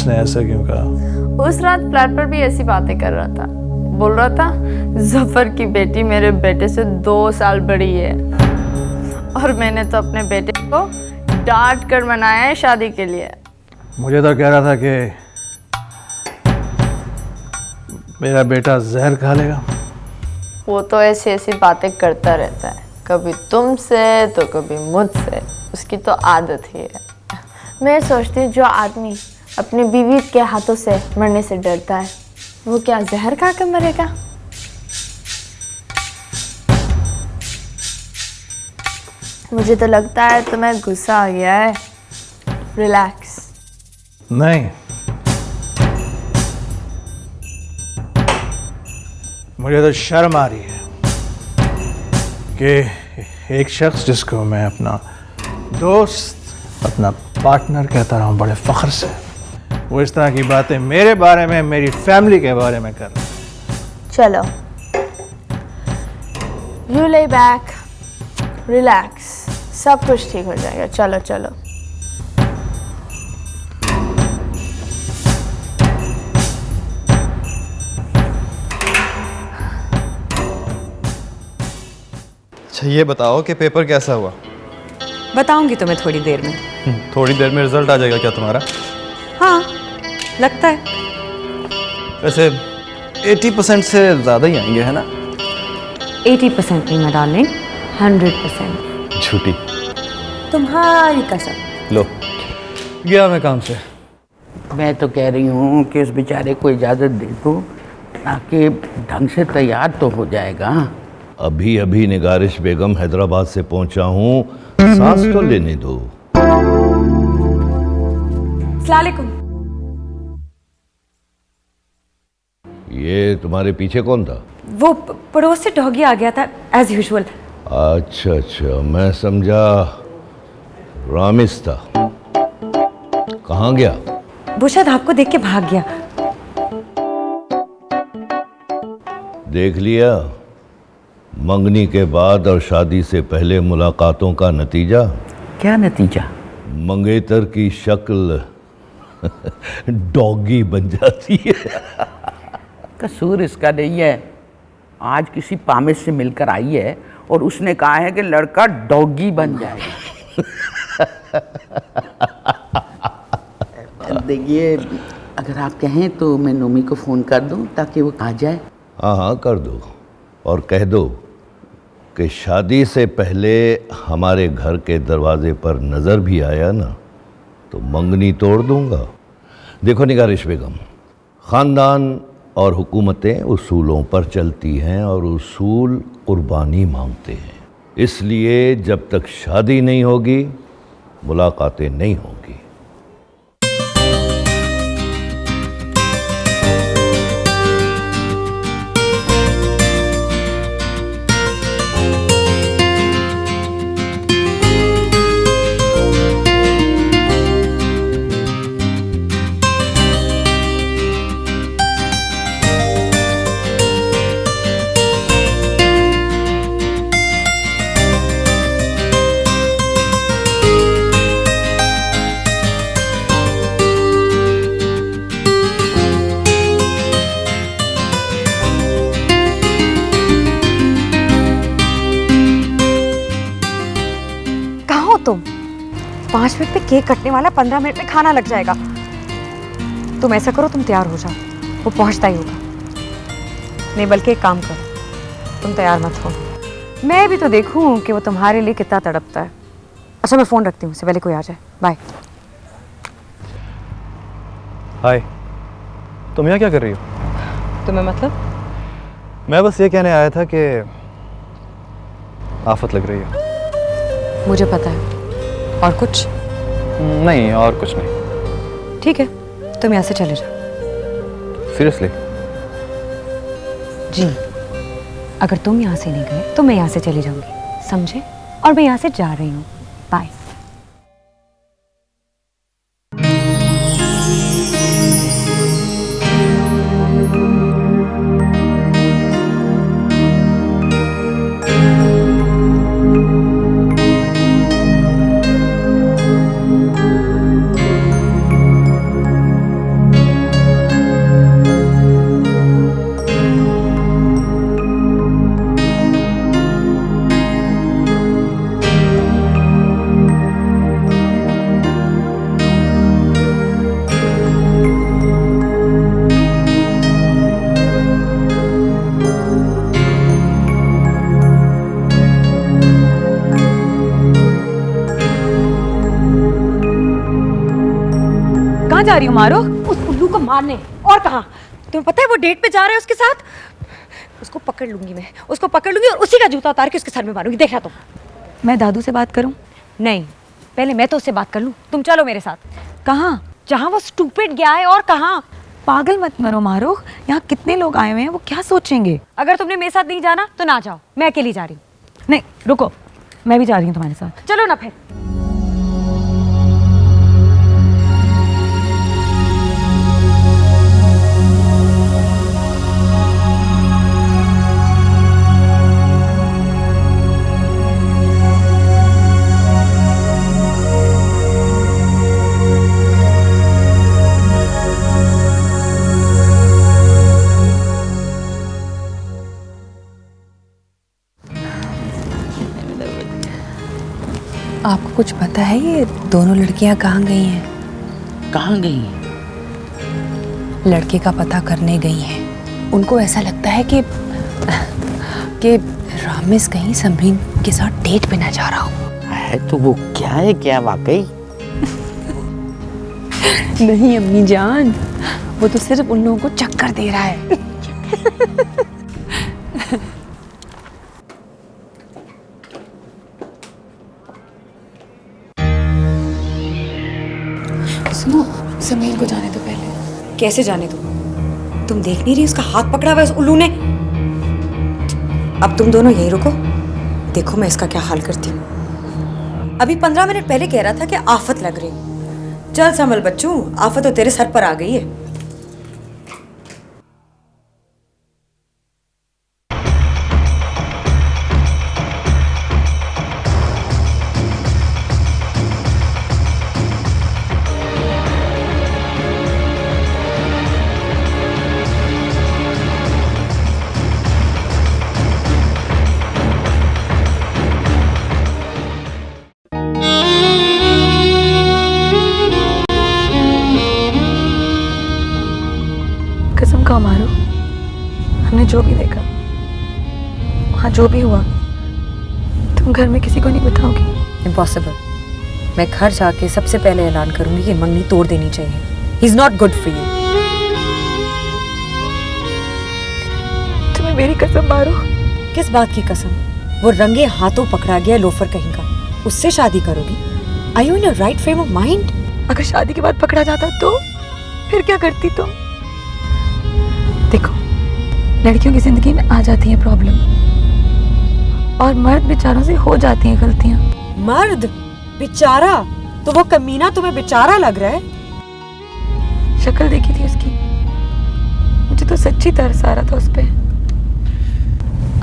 उसने ऐसा क्यों कहा? उस रात फ्लैट पर भी ऐसी बातें कर रहा था। बोल रहा था जफर की बेटी मेरे बेटे से 2 साल बड़ी है और मैंने तो अपने बेटे को डांट कर मनाया है शादी के लिए। मुझे तो कह रहा था कि मेरा बेटा जहर खा लेगा। वो तो ऐसी ऐसी बातें करता रहता है, कभी तुमसे तो कभी मुझसे। उसकी तो आदत ही है। मैं सोचती हूँ जो आदमी अपनी बीवी के हाथों से मरने से डरता है वो क्या जहर खा कर मरेगा? मुझे तो लगता है तुम्हें गुस्सा आ गया है। रिलैक्स। नहीं, मुझे तो शर्म आ रही है कि एक शख्स जिसको मैं अपना दोस्त, अपना पार्टनर कहता रहा हूँ बड़े फख्र से, वो इस तरह की बातें मेरे बारे में, मेरी फैमिली के बारे में कर रहा है। चलो, यू ले बैक, रिलैक्स, सब कुछ ठीक हो जाएगा। चलो चलो। अच्छा ये बताओ कि पेपर कैसा हुआ? बताऊंगी तुम्हें थोड़ी देर में। थोड़ी देर में रिजल्ट आ जाएगा क्या तुम्हारा? हाँ, लगता है। वैसे 80% से ज़्यादा ही आएंगे, है ना? 80% नहीं मैं डार्लिंग, 100%। झूठी। तुम्हारी कसम। लो, गया मैं काम से। मैं तो कह रही हूँ कि उस बेचारे को इजाज़त दे दो ताकि ढंग से तैयार तो हो जाएगा। अभी अभी निगारिश बेगम हैदराबाद से पहुंचा हूँ, सांस तो लेने दो। अस्सलामुअलैकुम। ये तुम्हारे पीछे कौन था? वो पड़ोस से डॉगी आ गया था एज यूजुअल। अच्छा अच्छा, मैं समझा रामिस था। कहाँ गया? वो शायद आपको देख के भाग गया। देख लिया मंगनी के बाद और शादी से पहले मुलाकातों का नतीजा? क्या नतीजा? मंगेतर की शक्ल डॉगी बन जाती है। कसूर इसका नहीं है। आज किसी पामिश से मिलकर आई है और उसने कहा है कि लड़का डॉगी बन जाएगा। देखिए, अगर आप कहें तो मैं नोमी को फ़ोन कर दूं ताकि वो आ जाए। हाँ हाँ कर दो, और कह दो कि शादी से पहले हमारे घर के दरवाजे पर नज़र भी आया ना तो मंगनी तोड़ दूंगा। देखो निगारिश बेगम, ख़ानदान और हुकूमतें उसूलों पर चलती हैं और उसूल कुर्बानी मांगते हैं। इसलिए जब तक शादी नहीं होगी मुलाकातें नहीं होंगी। तुम 5 मिनट में केक कटने वाला, 15 मिनट में खाना लग जाएगा। तुम ऐसा करो, तुम तैयार हो जाओ, वो पहुंचता ही होगा। नहीं बल्कि एक काम करो, तुम तैयार मत हो, मैं भी तो देखूं कि वो तुम्हारे लिए कितना तड़पता है। अच्छा मैं फ़ोन रखती हूँ, उससे पहले कोई आ जाए। बाय। हाय, तुम यहाँ क्या कर रही हो? तुम्हें मतलब? मैं बस ये कहने आया था कि आफत लग रही है। मुझे पता है। और कुछ? नहीं, और कुछ नहीं। ठीक है, तुम यहाँ से चले जाओ। सीरियसली? जी, अगर तुम यहाँ से नहीं गए तो मैं यहाँ से चली जाऊंगी, समझे? और मैं यहाँ से जा रही हूँ। बाय। कहाँ जा रही हो मारो? उस उल्लू को मारने। और कहाँ? तुम्हें पता है वो डेट पे जा रहा है उसके साथ? उसको पकड़ लूंगी मैं, उसको पकड़ लूंगी और उसी का जूता उतार के उसके सर में मारूंगी। देखना तुम। मैं दादू से बात करूं? नहीं, पहले मैं तो उससे बात कर लूं। तुम चलो मेरे साथ। कहाँ? जहाँ वो स्टूपिड गया है। और कहाँ? पागल मत मरो मारो, यहाँ कितने लोग आए हुए हैं, वो क्या सोचेंगे? अगर तुमने मेरे साथ नहीं जाना तो ना जाओ, मैं अकेली जा रही हूँ। नहीं रुको, मैं भी जा रही हूँ तुम्हारे साथ। चलो ना फिर। आपको कुछ पता है ये दोनों लड़कियां कहाँ गई हैं? कहाँ गई हैं? लड़के का पता करने गई हैं। उनको ऐसा लगता है कि रामिस कहीं समरीन के साथ डेट पे ना जा रहा हो। है तो वो क्या है, क्या वाकई? नहीं अम्मी जान, वो तो सिर्फ उन लोगों को चक्कर दे रहा है। सुनो, समरीन को जाने दो पहले। कैसे जाने दो? तुम देख नहीं रही उसका हाथ पकड़ा हुआ है उस उल्लू ने? अब तुम दोनों यहीं रुको, देखो मैं इसका क्या हाल करती हूँ। अभी 15 मिनट पहले कह रहा था कि आफत लग रही। चल संभल बच्चों, आफत तो तेरे सर पर आ गई है। कसम का मारो, हमने जो भी देखा, वहाँ जो भी हुआ, तुम घर में किसी को नहीं बताओगी? इम्पॉसिबल। मैं घर जाके सबसे पहले ऐलान करूंगी कि मंगनी तोड़ देनी चाहिए। He is not good for you. तुम्हें मेरी कसम मारो। किस बात की कसम? वो रंगे हाथों पकड़ा गया लोफर कहीं का, उससे शादी करोगी? Are you in a right frame of mind? अगर शादी के बाद पकड़ा जाता तो फिर क्या करती तुम? देखो, लड़कियों की जिंदगी में आ जाती है प्रॉब्लम, और मर्द बेचारों से हो जाती हैं गलतियां। मर्द बेचारा? तो वो कमीना तुम्हें बेचारा लग रहा है? शक्ल देखी थी उसकी, मुझे तो सच्ची तरस आ रहा था उस पे।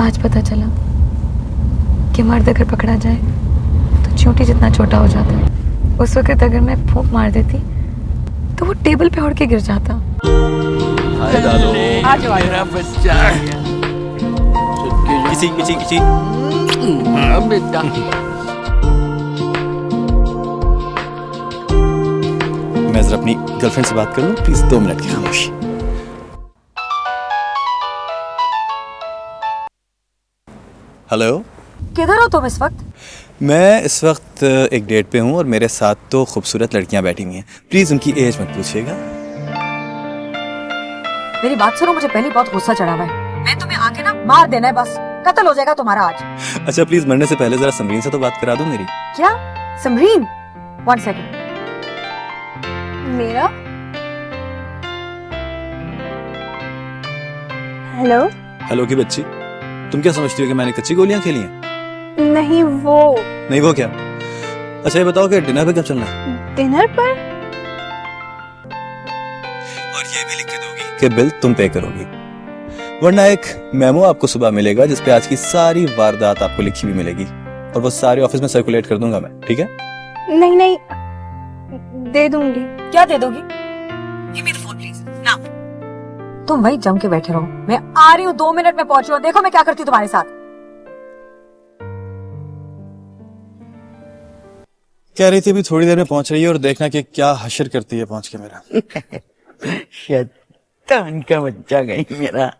आज पता चला कि मर्द अगर पकड़ा जाए तो चींटी जितना छोटा हो जाता है। उस वक्त अगर मैं फूंक मार देती तो वो टेबल पे उड़ के गिर जाता। मेरा बच्चा। किसी बेटा। मैं जरा अपनी गर्लफ्रेंड से बात कर लूं, प्लीज 2 मिनट की खामोशी। हेलो, किधर हो तुम इस वक्त? मैं इस वक्त एक डेट पे हूँ और मेरे साथ 2 खूबसूरत लड़कियां बैठी हुई हैं। प्लीज उनकी एज मत पूछिएगा। मेरी बात सुनो, मुझे पहले बहुत गुस्सा चढ़ा हुआ है। मैं तुम्हें आके ना मार देना है, बस कत्ल हो जाएगा तुम्हारा आज। अच्छा प्लीज मरने से पहले जरा समरीन से तो बात करा दो मेरी। क्या? समरीन? 1 सेकंड। मेरा हेलो। हेलो की बच्ची, तुम क्या समझती हो कि मैंने कच्ची गोलियां खेली हैं? नहीं वो नहीं वो क्या? अच्छा ये बताओ कि डिनर पे कब चलना है? डिनर पर। और ये भी लिख के दोगी कि बिल तुम पे करोगी, वरना एक मेमो आपको सुबह मिलेगा जिसपे आज की सारी वारदात आपको लिखी हुई मिलेगी और वो सारे ऑफिस में सर्कुलेट कर दूंगा मैं, ठीक है? नहीं नहीं, दे दूंगी। क्या दे दोगी? Give me the phone, please. Now. तुम वहीं जम के बैठे रहो, मैं आ रही हूँ, 2 मिनट में पहुंची हूँ। देखो मैं क्या करती हूँ तुम्हारे साथ। कह रही थी अभी थोड़ी देर में पहुंच रही है और देखना कि क्या हशर करती है पहुंच के मेरा। शैतान का बच्चा गई मेरा।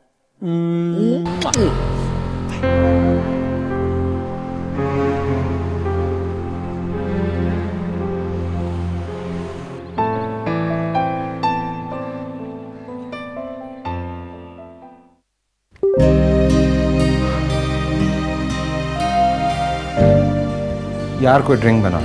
यार कोई ड्रिंक बना।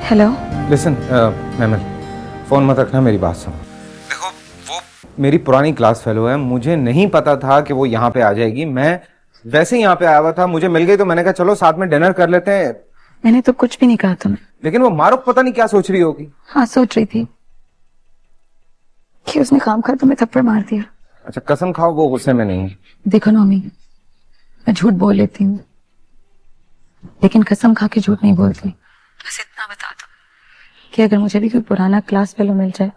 हेलो। लिसन मैमल, फ़ोन मत रखना, मेरी बात सुनो। देखो वो मेरी पुरानी क्लास फेलो है, मुझे नहीं पता था कि वो यहाँ पे आ जाएगी। मैं वैसे ही यहाँ पे आया हुआ था, मुझे मिल गई तो मैंने कहा चलो साथ में डिनर कर लेते हैं। मैंने तो कुछ भी नहीं कहा तुम्हें। लेकिन वो मारूफ पता नहीं क्या सोच रही होगी। हाँ, सोच रही थी कि उसने काम कर तुम्हें थप्पड़ मार दिया। अच्छा कसम खाओ वो गुस्से में नहीं है। देखो नोमी, मैं झूठ बोल लेती हूँ, लेकिन कसम खा के झूठ नहीं बोलती। बस इतना बता दो कि अगर मुझे भी कोई पुराना क्लास फेलो मिल जाए,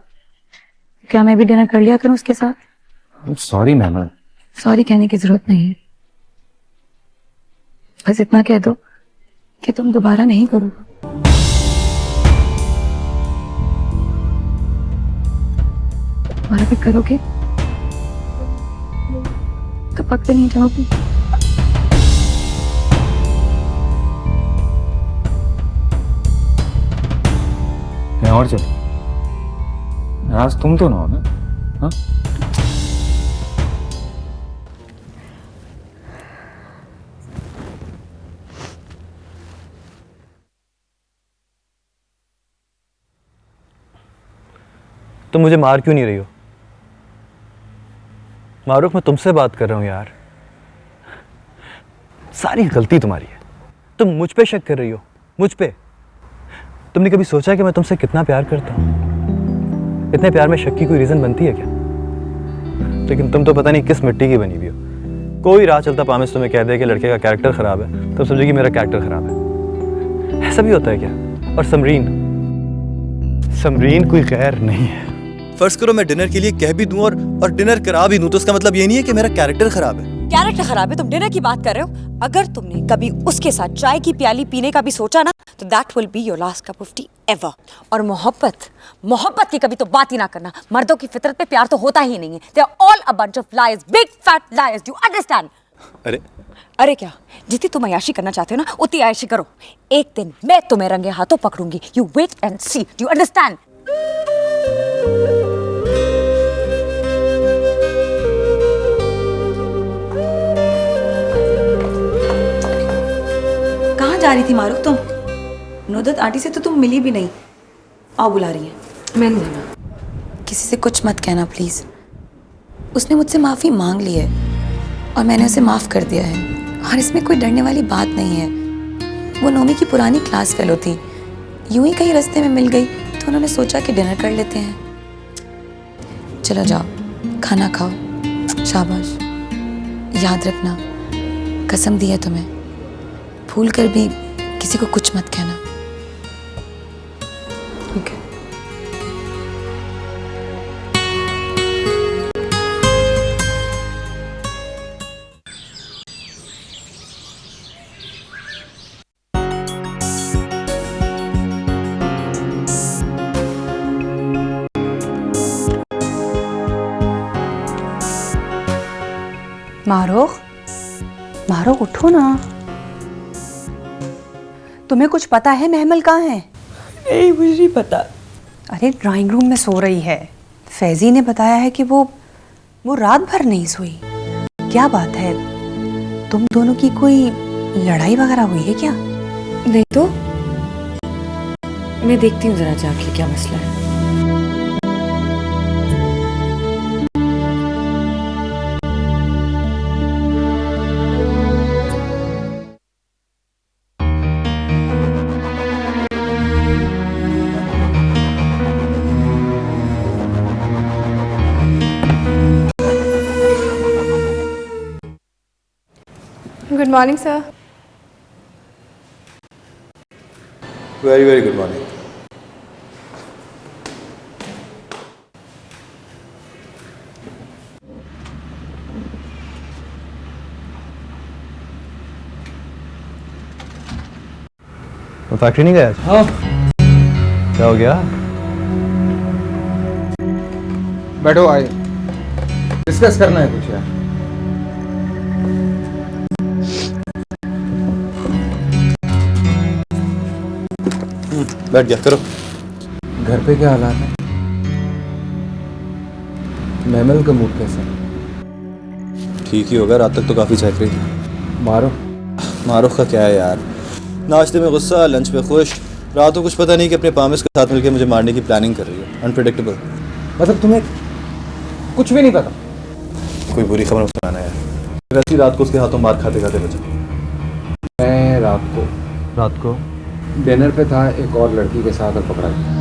क्या मैं भी डिनर कर लिया करूं उसके साथ? Sorry mammal. सॉरी कहने की जरूरत नहीं है, बस इतना कह दो कि तुम दोबारा नहीं करो। दोबारा भी करोगे तो पक्के नहीं जाओगी। कहीं और चलो, आज तुम तो ना हो ना। हाँ तुम मुझे मार क्यों नहीं रही हो? मारूफ, मैं तुमसे बात कर रहा हूं यार। सारी गलती तुम्हारी है। तुम मुझ पे शक कर रही हो, मुझ पे। तुमने कभी सोचा कि मैं तुमसे कितना प्यार करता हूं? इतने प्यार में शक की कोई रीजन बनती है क्या? लेकिन तुम तो पता नहीं किस मिट्टी की बनी हुई हो। कोई राह चलता पामिस तुम्हें कह दे कि लड़के का कैरेक्टर खराब है, तब समझे कि मेरा कैरेक्टर खराब है। ऐसा भी होता है क्या? और समरीन कोई गैर नहीं है। फर्ज करो मैं डिनर के लिए कह भी दूं और डिनर करा भी दूं, तो इसका मतलब ये नहीं है कि मेरा कैरेक्टर खराब है। कैरेक्टर खराब है? तुम डिनर की बात कर रहे हो? अगर तुमने कभी उसके साथ चाय की प्याली पीने का भी सोचा ना, तो that will be your last cup of T ever. और मोहब्बत की कभी तो बात ही ना करना। मर्दों की फितरत पे प्यार तो होता ही नहीं है। They are all a bunch of liars, big fat liars, do you understand? अरे क्या, जितनी तुम अयाशी करना चाहते हो ना, उतनी अयाशी करो। एक दिन मैं तुम्हें रंगे हाथों पकड़ूंगी। You wait and see, do you understand? जा रही थी मारूफ तुम? नुदत आंटी से तो तुम मिली भी नहीं। आओ, बुला रही है। मैंने जाना। किसी से कुछ मत कहना प्लीज। उसने मुझसे माफी मांग ली है और मैंने उसे माफ कर दिया है, और इसमें कोई डरने वाली बात नहीं है। वो नोमी की पुरानी क्लास फेलो थी, यूं ही कहीं रास्ते में मिल गई तो उन्होंने सोचा कि डिनर कर लेते हैं। चलो जाओ, खाना खाओ। शाबाश। याद रखना, कसम दी है तुम्हें, भूल कर भी किसी को कुछ मत कहना। ठीक है। मारूफ उठो ना। तुम्हें कुछ पता है महमल कहाँ है? नहीं, मुझे नहीं पता। अरे ड्राइंग रूम में सो रही है। फैजी ने बताया है कि वो रात भर नहीं सोई। क्या बात है, तुम दोनों की कोई लड़ाई वगैरह हुई है क्या? नहीं तो मैं देखती हूँ जरा जाके क्या मसला है। Good morning, sir. Very, very good morning. तो फैक्ट्री नहीं गया? हाँ। क्या हो गया? बैठो, आए डिस्कस करना है कुछ यार। बैठ गया करो। घर पे क्या हालात है? महमल का मूड कैसा है? ठीक ही होगा, रात तक तो काफ़ी चहक रही थी। मारूफ का क्या है यार, नाश्ते में गुस्सा, लंच पे खुश, रात को कुछ पता नहीं कि अपने पामिस के साथ मिलकर मुझे मारने की प्लानिंग कर रही है। अनप्रेडिक्टेबल। मतलब तुम्हें कुछ भी नहीं पता? कोई बुरी खबर सुनाना यार। वैसी रात को उसके हाथों मार खाते खाते बचा। मैं रात को डिनर पे था एक और लड़की के साथ और पकड़ा गया।